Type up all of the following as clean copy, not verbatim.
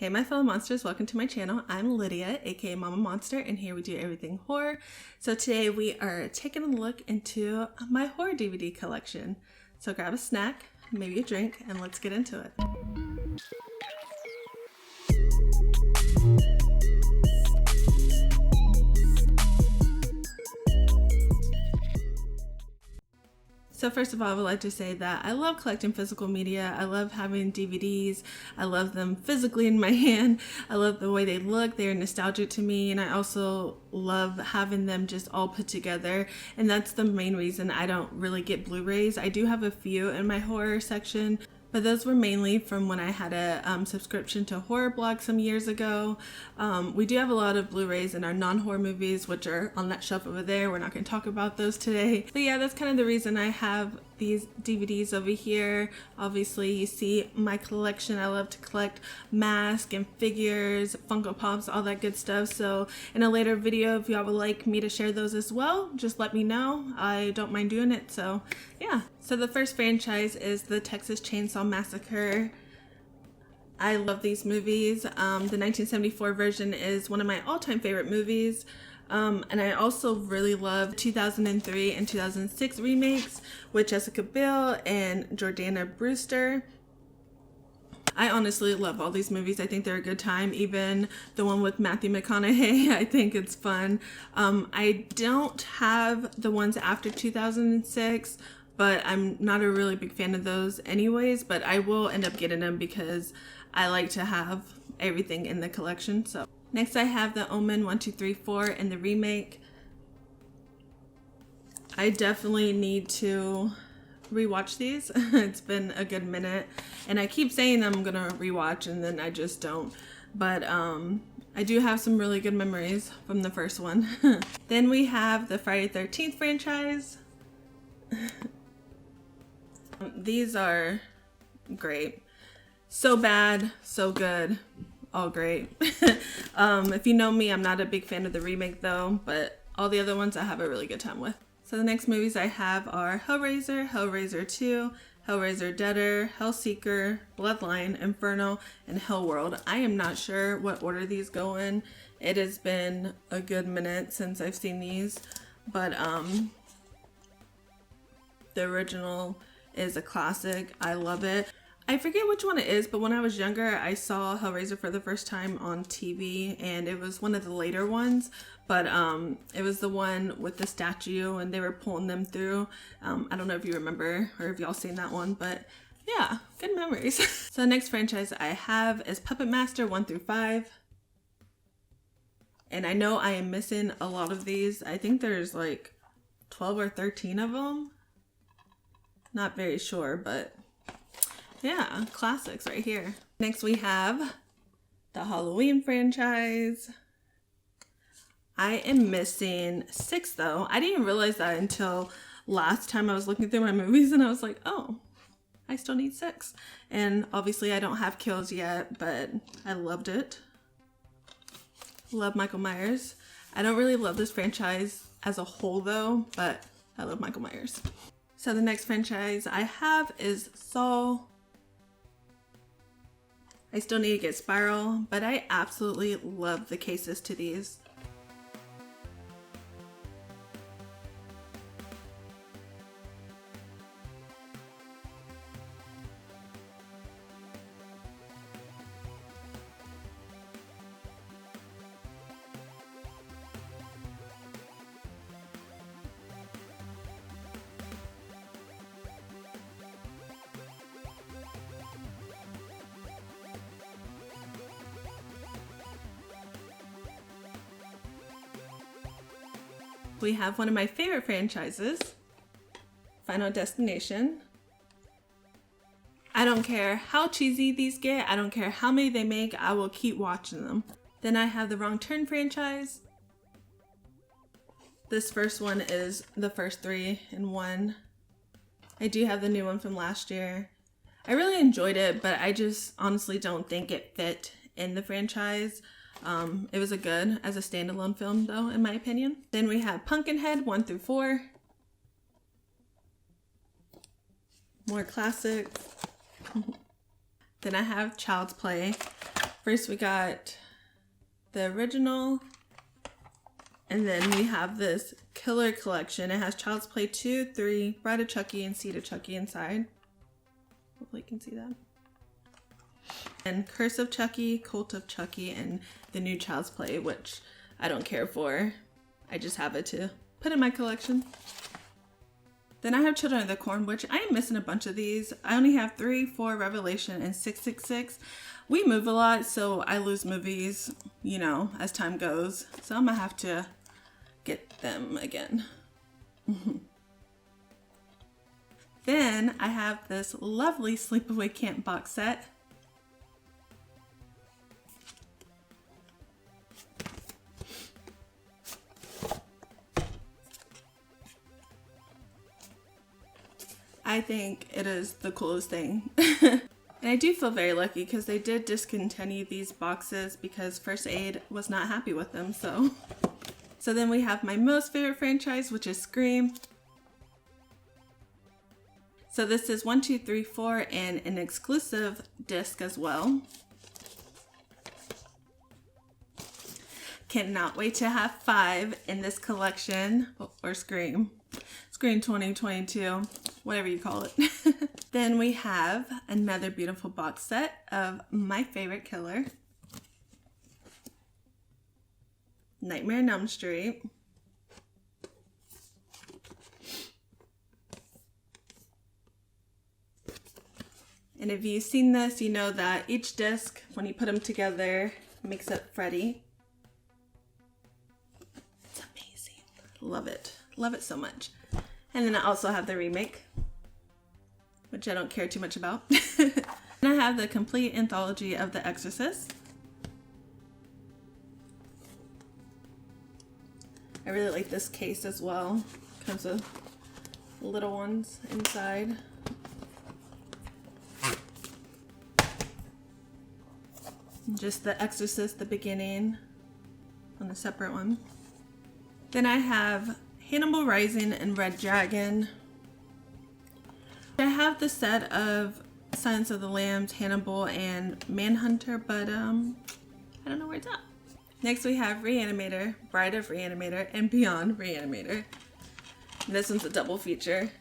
Hey my fellow monsters, welcome to my channel. I'm Lydia, aka Mama Monster, and here we do everything horror. So today we are taking a look into my horror DVD collection. So grab a snack, maybe a drink, and let's get into it. So first of all, I would like to say that I love collecting physical media. I love having DVDs. I love them physically in my hand. I love the way they look. They're nostalgic to me. And I also love having them just all put together. And that's the main reason I don't really get Blu-rays. I do have a few in my horror section, but those were mainly from when I had a subscription to Horror Blog some years ago. We do have a lot of Blu-rays in our non-horror movies, which are on that shelf over there. We're not going to talk about those today. But yeah, that's kind of the reason I have these DVDs over here. Obviously, you see my collection. I love to collect masks and figures, Funko Pops, all that good stuff. So in a later video, if y'all would like me to share those as well, just let me know. I don't mind doing it. So yeah. So the first franchise is the Texas Chainsaw Massacre. I love these movies. The 1974 version is one of my all-time favorite movies. And I also really love 2003 and 2006 remakes with Jessica Biel and Jordana Brewster. I honestly love all these movies. I think they're a good time. Even the one with Matthew McConaughey, I think it's fun. I don't have the ones after 2006, but I'm not a really big fan of those anyways, but I will end up getting them because I like to have everything in the collection. So next I have the Omen 1, 2, 3, 4 and the remake. I definitely need to rewatch these. It's been a good minute and I keep saying I'm gonna rewatch and then I just don't. But I do have some really good memories from the first one. Then we have the Friday 13th franchise. These are great. So bad, so good, all great. If you know me, I'm not a big fan of the remake though, but all the other ones I have a really good time with. So the next movies I have are Hellraiser, Hellraiser 2, Hellraiser Deader, Hellseeker, Bloodline, Inferno, and Hellworld. I am not sure what order these go in. It has been a good minute since I've seen these, but the original is a classic. I love it. I forget which one it is, but when I was younger, I saw Hellraiser for the first time on TV, and it was one of the later ones, but it was the one with the statue, and they were pulling them through. I don't know if you remember, or if y'all seen that one, but yeah, good memories. So the next franchise I have is Puppet Master 1 through 5. And I know I am missing a lot of these. I think there's like 12 or 13 of them. Not very sure, but yeah, classics right here. Next we have the Halloween franchise. I am missing 6 though. I didn't even realize that until last time I was looking through my movies and I was like, oh, I still need 6. And obviously I don't have Kills yet, but I loved it. Love Michael Myers. I don't really love this franchise as a whole though, but I love Michael Myers. So the next franchise I have is Saw. I still need to get Spiral, but I absolutely love the cases to these. We have one of my favorite franchises, Final Destination. I don't care how cheesy these get, I don't care how many they make, I will keep watching them. Then I have the Wrong Turn franchise. This first one is the first 3 in 1. I do have the new one from last year. I really enjoyed it, but I just honestly don't think it fit in the franchise. It was a good as a standalone film though, in my opinion. Then we have Pumpkinhead 1 through 4. More classics. Then I have Child's Play. First we got the original, and then we have this killer collection. It has Child's Play 2, 3, Bride of Chucky, and Seed of Chucky inside. Hopefully you can see that. And Curse of Chucky, Cult of Chucky, and the new Child's Play, which I don't care for. I just have it to put in my collection. Then I have Children of the Corn, which I am missing a bunch of these. I only have 3, 4, Revelation, and 666. We move a lot, so I lose movies, you know, as time goes. So I'm gonna have to get them again. Then I have this lovely Sleepaway Camp box set. I think it is the coolest thing. And I do feel very lucky because they did discontinue these boxes because First Aid was not happy with them. So then we have my most favorite franchise, which is Scream. So this is 1, 2, 3, 4 and an exclusive disc as well. Cannot wait to have 5 in this collection, or Scream 2022, whatever you call it. Then we have another beautiful box set of my favorite killer, Nightmare on Elm Street. And if you've seen this, you know that each disc, when you put them together, makes up Freddy. It's amazing. Love it. Love it so much. And then I also have the remake, which I don't care too much about. And I have the complete anthology of The Exorcist. I really like this case as well. Comes with little ones inside. Just The Exorcist, the beginning, on a separate one. Then I have Hannibal Rising and Red Dragon. I have the set of Silence of the Lambs, Hannibal, and Manhunter, but I don't know where it's at. Next we have Reanimator, Bride of Reanimator, and Beyond Reanimator. And this one's a double feature.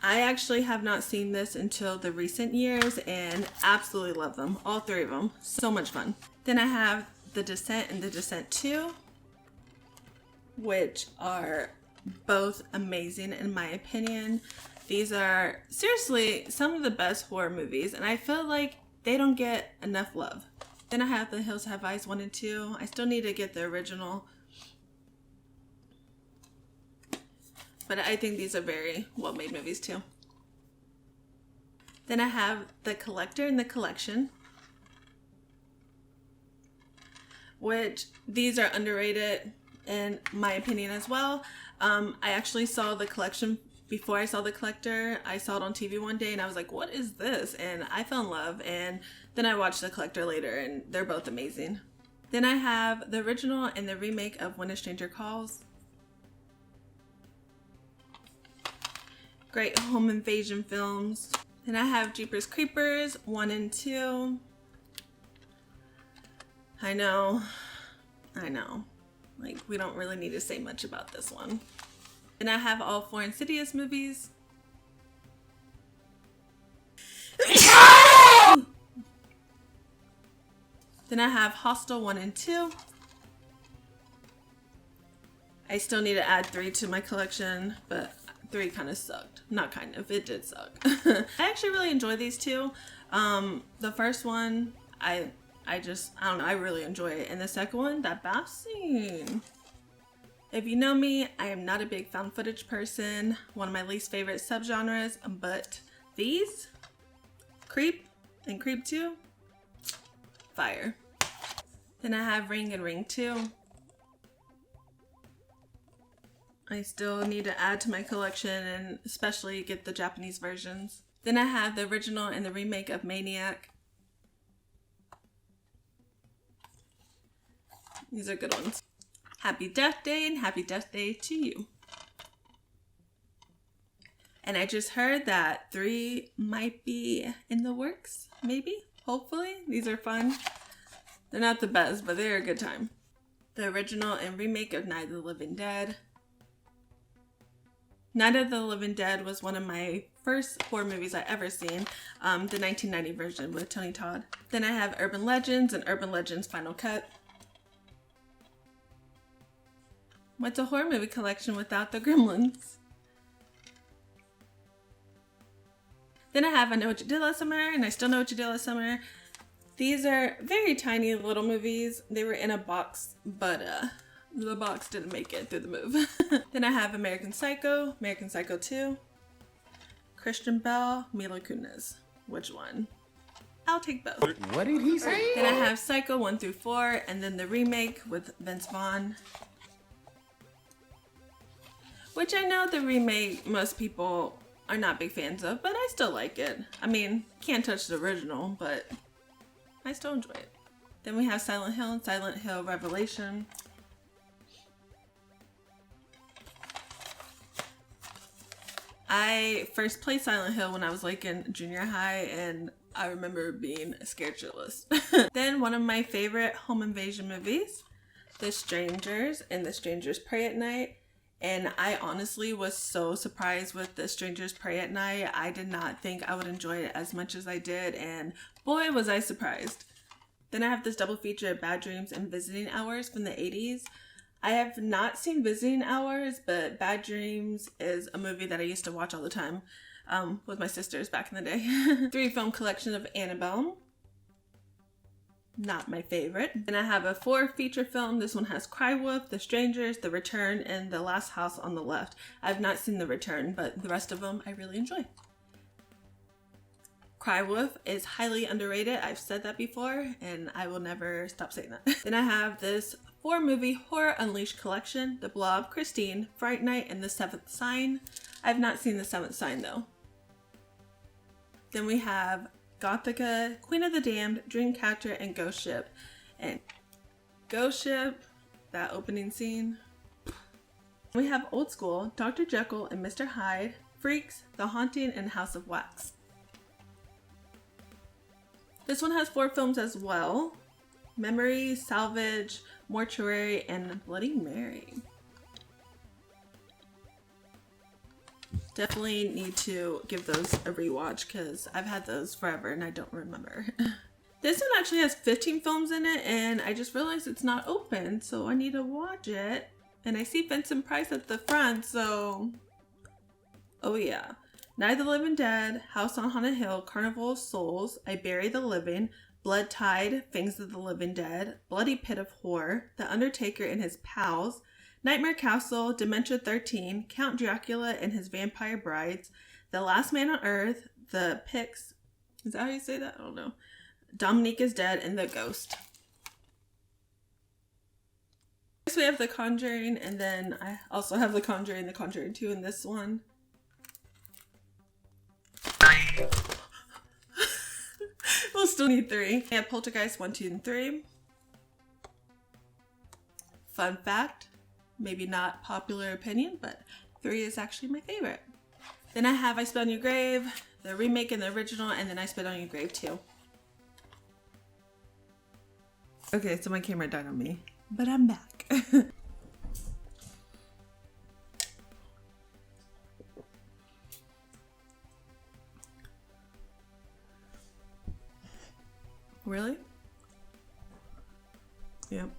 I actually have not seen this until the recent years and absolutely love them. All 3 of them. So much fun. Then I have The Descent and The Descent 2, which are both amazing in my opinion. These are seriously some of the best horror movies, and I feel like they don't get enough love. Then I have The Hills Have Eyes 1 and 2. I still need to get the original, but I think these are very well-made movies too. Then I have The Collector and The Collection, which these are underrated in my opinion as well. I actually saw The Collection before I saw The Collector. I saw it on TV one day and I was like, what is this? And I fell in love, and then I watched The Collector later, and they're both amazing. Then I have the original and the remake of When a Stranger Calls. Great home invasion films. Then I have Jeepers Creepers 1 and 2. I know. Like, we don't really need to say much about this one. And I have all 4 Insidious movies. Then I have Hostel 1 and 2. I still need to add 3 to my collection, but 3 kind of sucked. Not kind of, it did suck. I actually really enjoy these 2. The first one, I don't know, I really enjoy it. And the second one, that bath scene. If you know me, I am not a big found footage person. One of my least favorite subgenres, but these, Creep and Creep 2, fire. Then I have Ring and Ring 2. I still need to add to my collection and especially get the Japanese versions. Then I have the original and the remake of Maniac. These are good ones. Happy Death Day and Happy Death Day to you. And I just heard that 3 might be in the works, maybe, hopefully. These are fun. They're not the best, but they're a good time. The original and remake of Night of the Living Dead. Night of the Living Dead was one of my first horror movies I ever seen, the 1990 version with Tony Todd. Then I have Urban Legends and Urban Legends Final Cut. What's a horror movie collection without the Gremlins? Then I have I Know What You Did Last Summer and I Still Know What You Did Last Summer. These are very tiny little movies. They were in a box, but the box didn't make it through the move. Then I have American Psycho, American Psycho 2, Christian Bale, Mila Kunis. Which one? I'll take both. What did he say? Then I have Psycho 1 through 4, and then the remake with Vince Vaughn. Which I know the remake most people are not big fans of, but I still like it. I mean, can't touch the original, but I still enjoy it. Then we have Silent Hill and Silent Hill Revelation. I first played Silent Hill when I was like in junior high, and I remember being scared shitless. Then one of my favorite home invasion movies, The Strangers and The Strangers Pray at Night. And I honestly was so surprised with The Strangers Pray at Night. I did not think I would enjoy it as much as I did, and boy was I surprised. Then I have this double feature of Bad Dreams and Visiting Hours from the 80s. I have not seen Visiting Hours, but Bad Dreams is a movie that I used to watch all the time with my sisters back in the day. 3 film collection of Annabelle. Not my favorite. Then I have a 4 feature film. This one has Cry Wolf, The Strangers, The Return, and The Last House on the Left. I've not seen The Return, but the rest of them I really enjoy. Cry Wolf is highly underrated. I've said that before, and I will never stop saying that. Then I have this 4-movie Horror Unleashed collection, The Blob, Christine, Fright Night, and The Seventh Sign. I've not seen The Seventh Sign though. Then we have Gothica, Queen of the Damned, Dreamcatcher, and Ghost Ship. And Ghost Ship, that opening scene. We have Old School, Dr. Jekyll and Mr. Hyde, Freaks, The Haunting, and House of Wax. This one has 4 films as well. Memory, Salvage, Mortuary, and Bloody Mary. Definitely need to give those a rewatch because I've had those forever and I don't remember. This one actually has 15 films in it, and I just realized it's not open, so I need to watch it. And I see Vincent Price at the front, so oh yeah. Night of the Living Dead, House on Haunted Hill, Carnival of Souls, I Bury the Living, Blood Tide, Fangs of the Living Dead, Bloody Pit of Horror, The Undertaker and His Pals, Nightmare Castle, Dementia 13, Count Dracula and His Vampire Brides, The Last Man on Earth, The Pix, is that how you say that? I don't know. Dominique is Dead, and The Ghost. Next we have The Conjuring, and then I also have The Conjuring 2 in this one. We'll still need 3. I have Poltergeist 1, 2, and 3. Fun fact, maybe not popular opinion, but 3 is actually my favorite. Then I have I Spit on Your Grave, the remake and the original, and then I Spit on Your Grave 2. Okay, so my camera died on me, but I'm back. Really? Yep.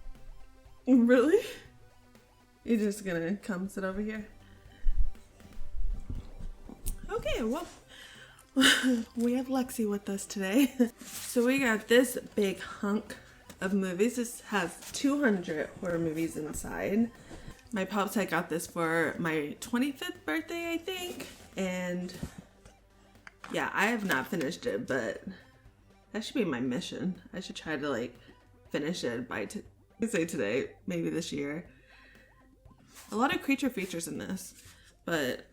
Really? You're just gonna come sit over here? Okay, well, we have Lexi with us today. So we got this big hunk of movies. This has 200 horror movies inside. My pops had got this for my 25th birthday, I think. And yeah, I have not finished it, but that should be my mission. I should try to like finish it by today, maybe this year. A lot of creature features in this, but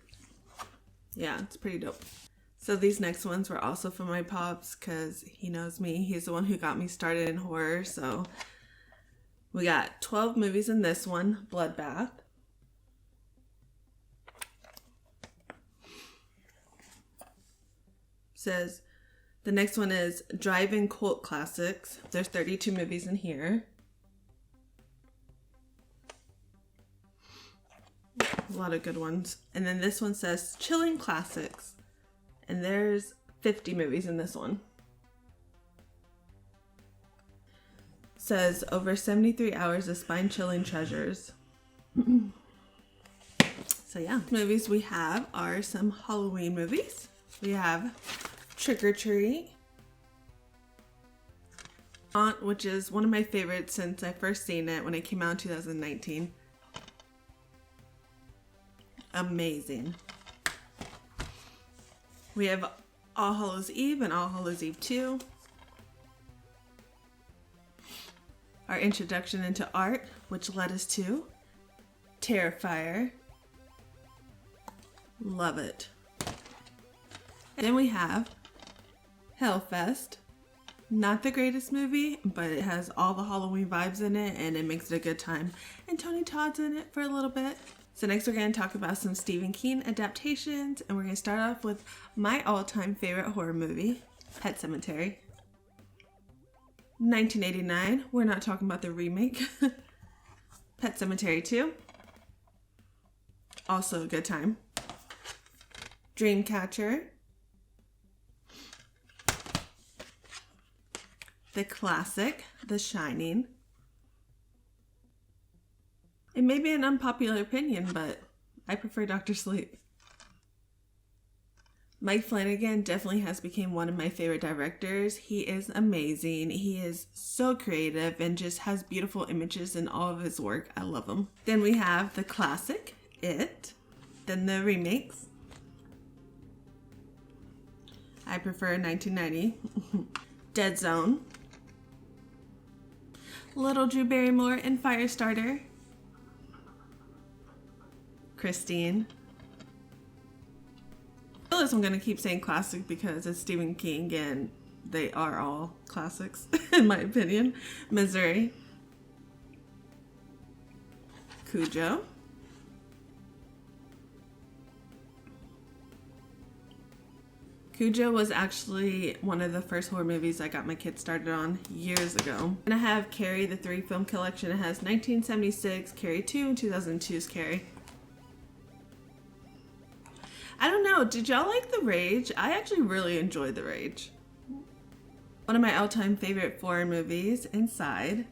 yeah, it's pretty dope. So these next ones were also from my pops because he knows me. He's the one who got me started in horror. So we got 12 movies in this one. Bloodbath. Says the next one is Drive-In Cult Classics. There's 32 movies in here. A lot of good ones. And then this one says Chilling Classics. And there's 50 movies in this one. Says over 73 hours of spine-chilling treasures. So yeah, movies we have are some Halloween movies. We have Trick or Treat, which is one of my favorites since I first seen it when it came out in 2019. Amazing. We have All Hallows Eve and All Hallows Eve 2. Our introduction into art, which led us to Terrifier. Love it. And then we have Hellfest. Not the greatest movie, but it has all the Halloween vibes in it and it makes it a good time. And Tony Todd's in it for a little bit. So next we're going to talk about some Stephen King adaptations, and we're going to start off with my all-time favorite horror movie, Pet Sematary. 1989, we're not talking about the remake. Pet Sematary 2. Also a good time. Dreamcatcher. The classic, The Shining. It may be an unpopular opinion, but I prefer Dr. Sleep. Mike Flanagan definitely has become one of my favorite directors. He is amazing. He is so creative and just has beautiful images in all of his work. I love him. Then we have the classic, It. Then the remakes. I prefer 1990. Dead Zone. Little Drew Barrymore and Firestarter. Christine. I feel like I'm going to keep saying classic because it's Stephen King and they are all classics in my opinion. Misery. Cujo. Cujo was actually one of the first horror movies I got my kids started on years ago. And I have Carrie, the 3 film collection. It has 1976, Carrie 2, and 2002's Carrie. I don't know, did y'all like The Rage? I actually really enjoyed The Rage. One of my all-time favorite foreign movies, Inside.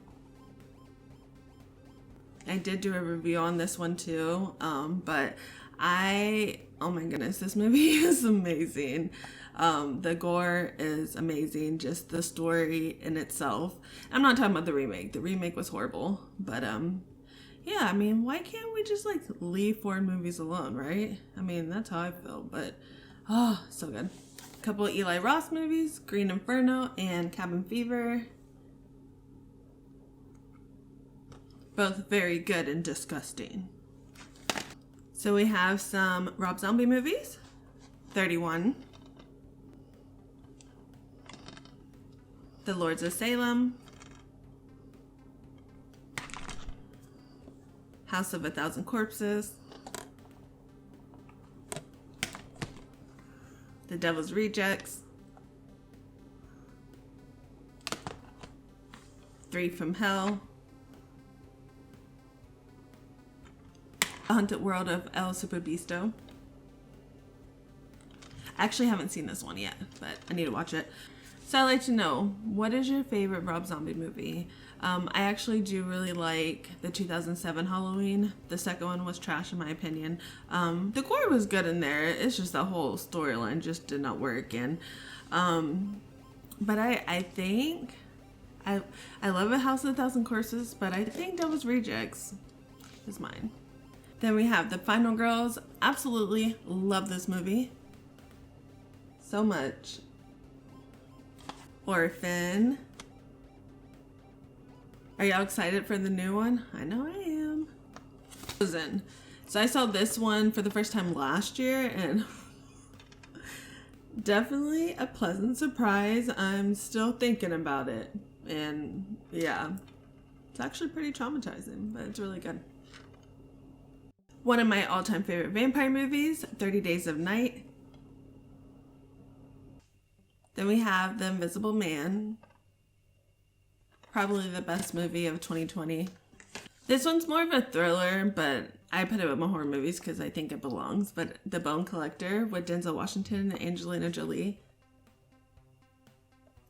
I did do a review on this one too, but oh my goodness, this movie is amazing. The gore is amazing, just the story in itself. I'm not talking about the remake. The remake was horrible, but yeah, I mean, why can't we just like leave foreign movies alone, right? I mean, that's how I feel, but oh, so good. A couple of Eli Roth movies, Green Inferno and Cabin Fever. Both very good and disgusting. So we have some Rob Zombie movies. 31. The Lords of Salem. House of a Thousand Corpses. The Devil's Rejects. 3 from Hell. The Haunted World of El Superbeasto. I actually haven't seen this one yet, but I need to watch it. So I'd like to know, what is your favorite Rob Zombie movie? I actually do really like the 2007 Halloween. The second one was trash in my opinion. The gore was good in there. It's just the whole storyline just did not work. And but I think I love A House of a Thousand Corpses, but I think Devil's Rejects is mine. Then we have The Final Girls. Absolutely love this movie so much. Orphan. Are y'all excited for the new one? I know I am. Frozen. So I saw this one for the first time last year and definitely a pleasant surprise. I'm still thinking about it. And yeah, it's actually pretty traumatizing, but it's really good. One of my all-time favorite vampire movies, 30 Days of Night. Then we have The Invisible Man. Probably the best movie of 2020. This one's more of a thriller, but I put it with my horror movies because I think it belongs. But The Bone Collector with Denzel Washington and Angelina Jolie.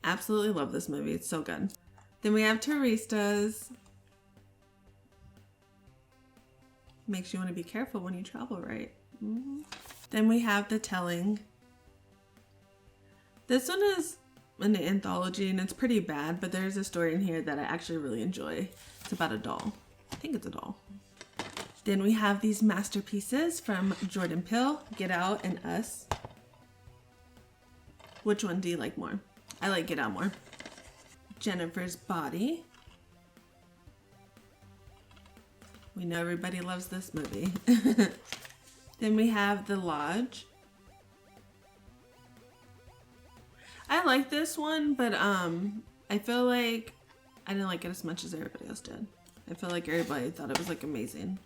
Absolutely love this movie. It's so good. Then we have Touristas. Makes you want to be careful when you travel, right? Then we have The Telling. This one is an anthology and it's pretty bad, but there's a story in here that I actually really enjoy. It's about a doll. I think it's a doll. Then we have these masterpieces from Jordan Peele, Get Out and Us. Which one do you like more? I like Get Out more. Jennifer's Body. We know everybody loves this movie. Then we have The Lodge. I like this one, but I feel like I didn't like it as much as everybody else did. I feel like everybody thought it was like amazing.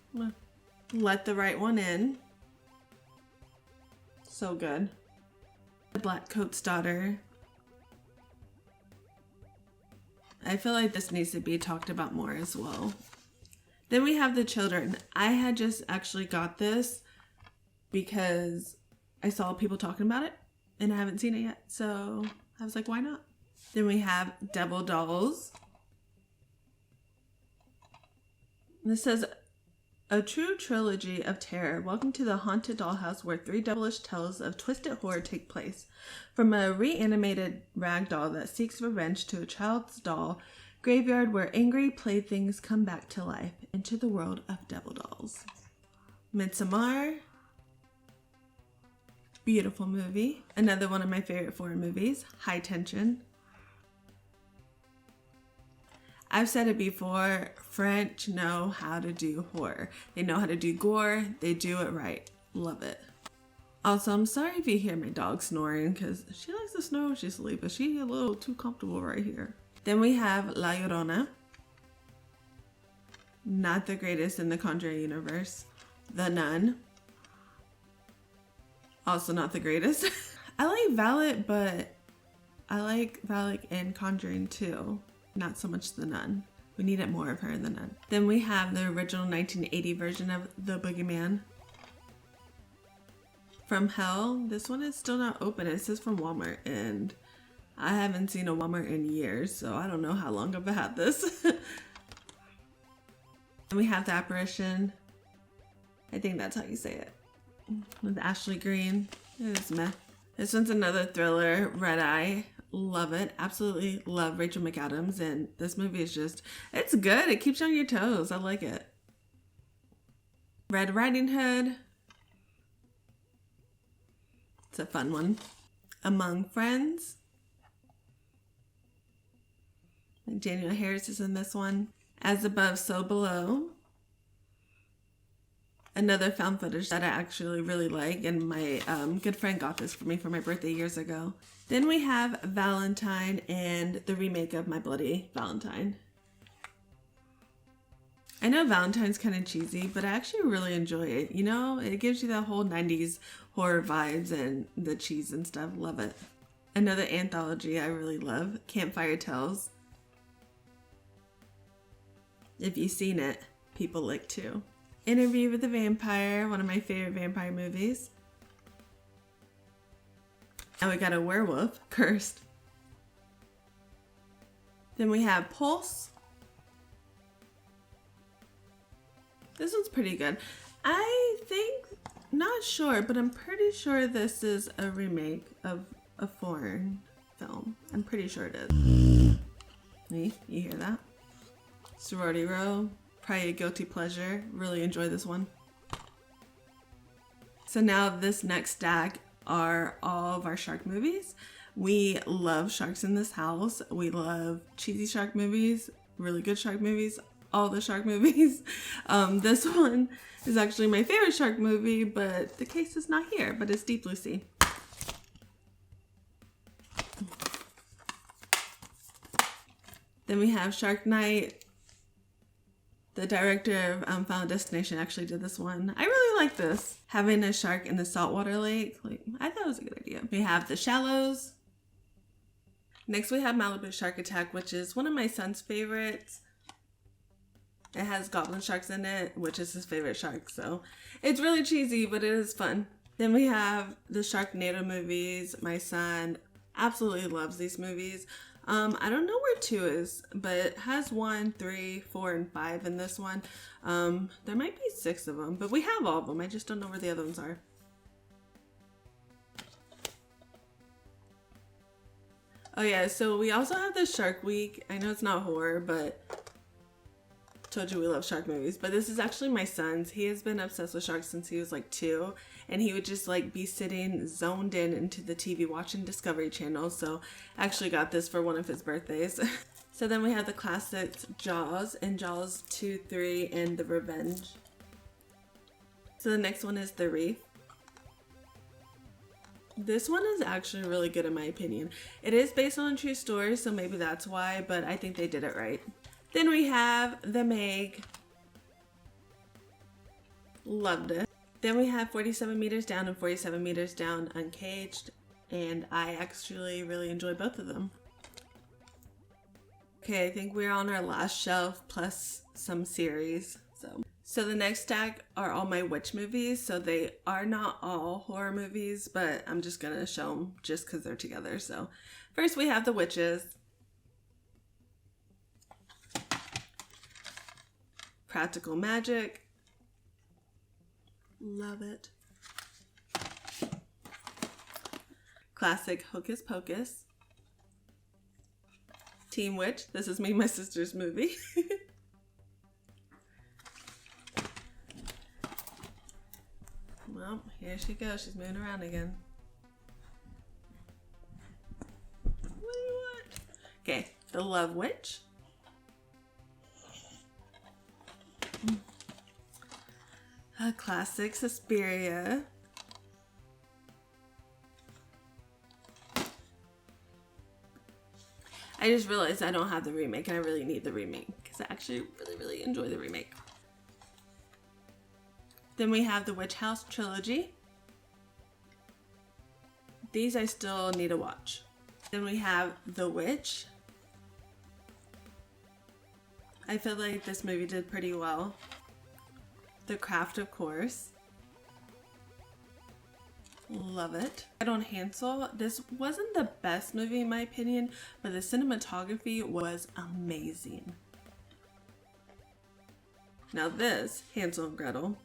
Let the Right One In. So good. The Black Coat's Daughter. I feel like this needs to be talked about more as well. Then we have The Children. I had just actually got this because I saw people talking about it and I haven't seen it yet. So I was like, why not? Then we have Devil Dolls. This says, a true trilogy of terror. Welcome to the haunted dollhouse where three devilish tales of twisted horror take place. From a reanimated rag doll that seeks revenge to a child's doll graveyard where angry playthings come back to life into the world of devil dolls. Midsommar. Beautiful movie. Another one of my favorite foreign movies. High Tension. I've said it before, French know how to do horror. They know how to do gore. They do it right. Love it. Also, I'm sorry if you hear my dog snoring because she likes to snore when she's asleep, but she's a little too comfortable right here. Then we have La Llorona. Not the greatest in the Conjuring universe. The Nun. Also not the greatest. I like Valet, but I like Valet and Conjuring too. Not so much The Nun. We needed more of her in The Nun. Then we have the original 1980 version of The Boogeyman. From Hell. This one is still not open. It says from Walmart and I haven't seen a Walmart in years, so I don't know how long I've had this. And we have The Apparition. I think that's how you say it. With Ashley Greene. It is meh. This one's another thriller. Red Eye. Love it. Absolutely love Rachel McAdams. And this movie is just, it's good. It keeps you on your toes. I like it. Red Riding Hood. It's a fun one. Among Friends. Daniel Harris is in this one. As Above, So Below. Another found footage that I actually really like, and my good friend got this for me for my birthday years ago. Then we have Valentine and the remake of My Bloody Valentine. I know Valentine's kind of cheesy, but I actually really enjoy it. You know, it gives you that whole 90s horror vibes and the cheese and stuff. Love it. Another anthology I really love, Campfire Tales. If you've seen it, people like too. Interview with the Vampire, one of my favorite vampire movies. And we got a werewolf, Cursed. Then we have Pulse. This one's pretty good. I think, not sure, but I'm pretty sure this is a remake of a foreign film. I'm pretty sure it is. You hear that? Sorority Row. Probably a guilty pleasure. Really enjoy this one. So now this next stack are all of our shark movies. We love sharks in this house. We love cheesy shark movies, really good shark movies, all the shark movies. This one is actually my favorite shark movie, but the case is not here, but it's Deep Blue Sea. Then we have Shark Night. The director of Final Destination actually did this one. I really like this. Having a shark in the saltwater lake. I thought it was a good idea. We have The Shallows. Next we have Malibu Shark Attack, which is one of my son's favorites. It has goblin sharks in it, which is his favorite shark, so it's really cheesy, but it is fun. Then we have the Sharknado movies. My son absolutely loves these movies. I don't know where 2 is, but it has 1, 3, 4, and 5 in this one. There might be 6 of them, but we have all of them. I just don't know where the other ones are. Oh yeah, so we also have the Shark Week. I know it's not horror, but told you we love shark movies, but this is actually my son's. He has been obsessed with sharks since he was like 2, and he would just like be sitting zoned in into the TV watching Discovery Channel. So I actually got this for one of his birthdays. So then we have the classics Jaws and Jaws 2, 3, and The Revenge. So the next one is The Reef. This one is actually really good in my opinion. It is based on a true story, so maybe that's why, but I think they did it right. Then we have The Meg. Loved it. Then we have 47 Meters Down and 47 Meters Down Uncaged, and I actually really enjoy both of them. Okay, I think we're on our last shelf plus some series. So the next stack are all my witch movies. So they are not all horror movies, but I'm just gonna show them just because they're together. So first we have The Witches. Practical Magic. Love it. Classic Hocus Pocus. Teen Witch. This is me and my sister's movie. Well, here she goes. She's moving around again. What do you want? Okay, The Love Witch. A classic Suspiria. I just realized I don't have the remake and I really need the remake because I actually really enjoy the remake. Then we have the Witch House trilogy. These I still need to watch. Then we have The Witch. I feel like this movie did pretty well. The Craft, of course. Love it. Right on Hansel. This wasn't the best movie in my opinion, but the cinematography was amazing. Now this, Hansel and Gretel.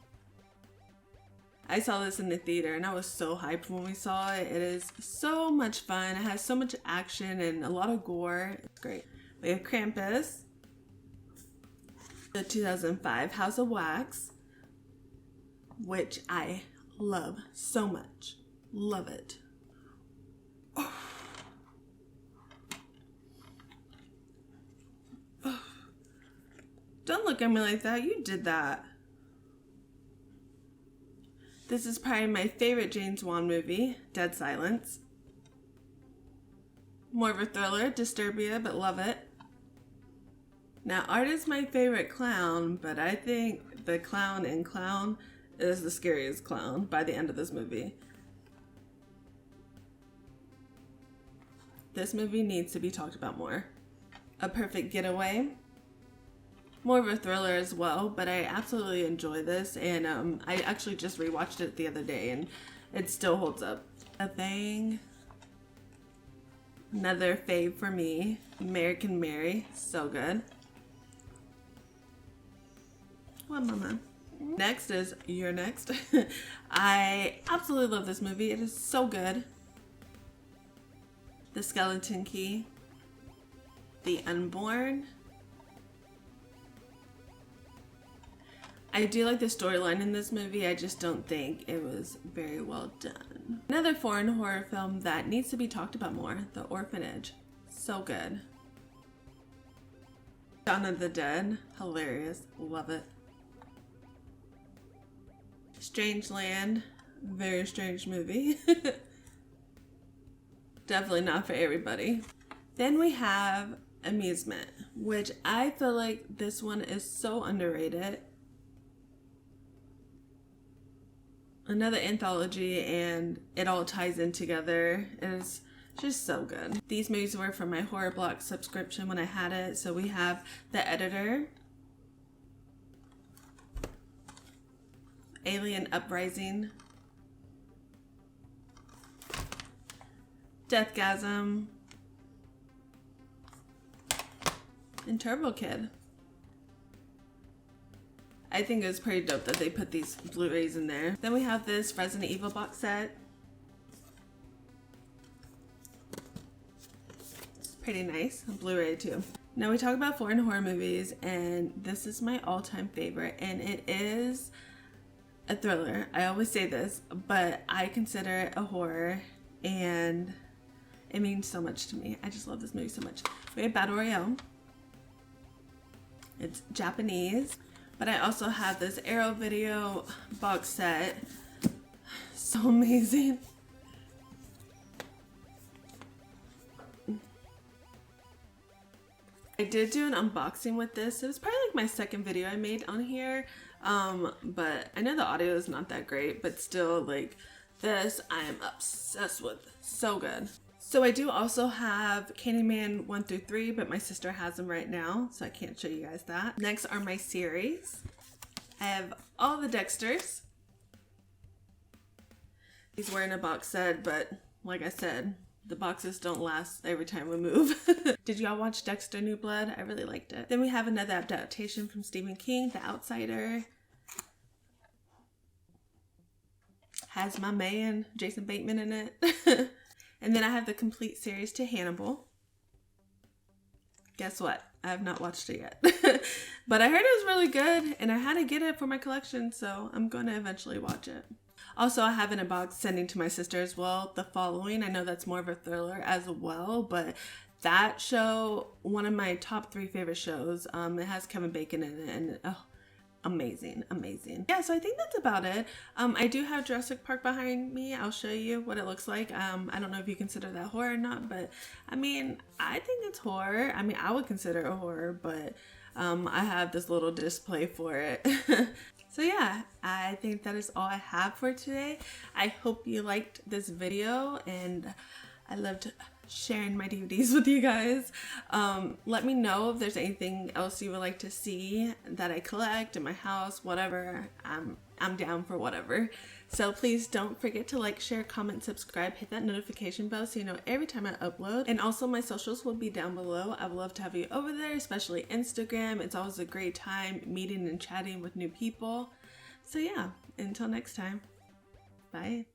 I saw this in the theater and I was so hyped when we saw it. It is so much fun. It has so much action and a lot of gore. It's great. We have Krampus. The 2005 House of Wax, which I love so much. Love it. Oh. Oh. Don't look at me like that. You did that. This is probably my favorite James Wan movie, Dead Silence. More of a thriller, Disturbia, but love it. Now, Art is my favorite clown, but I think the clown in Clown is the scariest clown by the end of this movie. This movie needs to be talked about more. A Perfect Getaway. More of a thriller as well, but I absolutely enjoy this, and I actually just rewatched it the other day, and it still holds up. A Thing. Another fave for me, American Mary. So good. What, Mama? Next is You're Next. I absolutely love this movie. It is so good. The Skeleton Key. The Unborn. I do like the storyline in this movie. I just don't think it was very well done. Another foreign horror film that needs to be talked about more. The Orphanage. So good. Dawn of the Dead. Hilarious. Love it. Strangeland. Very strange movie. Definitely not for everybody. Then we have Amusement, which I feel like this one is so underrated. Another anthology, and it all ties in together. It is Just so good. These movies were from my horror block subscription when I had it. So we have The Editor, Alien Uprising, Deathgasm, and Turbo Kid. I think it was pretty dope that they put these Blu-rays in there. Then we have this Resident Evil box set. Pretty nice. Blu-ray too. Now we talk about foreign horror movies, and this is my all-time favorite, and it is a thriller. I always say this, but I consider it a horror, and it means so much to me. I just love this movie so much. We have Battle Royale. It's Japanese, but I also have this Arrow Video box set. So amazing. I did do an unboxing with this. It was probably like my second video I made on here, but I know the audio is not that great, but still, like, this I am obsessed with. So good. So I do also have Candyman 1 through 3, but my sister has them right now, so I can't show you guys that. Next are my series. I have all the Dexters. These were in a box set, but like I said, the boxes don't last every time we move. Did y'all watch Dexter New Blood? I really liked it. Then we have another adaptation from Stephen King, The Outsider. Has my man Jason Bateman in it. And then I have the complete series to Hannibal. Guess what? I have not watched it yet. But I heard it was really good, and I had to get it for my collection, so I'm going to eventually watch it. Also, I have in a box sending to my sister as well, The Following. I know that's more of a thriller as well, but that show, one of my top 3 favorite shows. It has Kevin Bacon in it, and oh, amazing, amazing. Yeah, so I think that's about it. I do have Jurassic Park behind me. I'll show you what it looks like. I don't know if you consider that horror or not, but I mean, I think it's horror. I mean, I would consider it horror, but I have this little display for it. So yeah, I think that is all I have for today. I hope you liked this video, and I loved sharing my DVDs with you guys. Let me know if there's anything else you would like to see that I collect in my house, whatever. I'm down for whatever. So please don't forget to like, share, comment, subscribe, hit that notification bell so you know every time I upload. And also my socials will be down below. I would love to have you over there, especially Instagram. It's always a great time meeting and chatting with new people. So yeah, until next time, bye.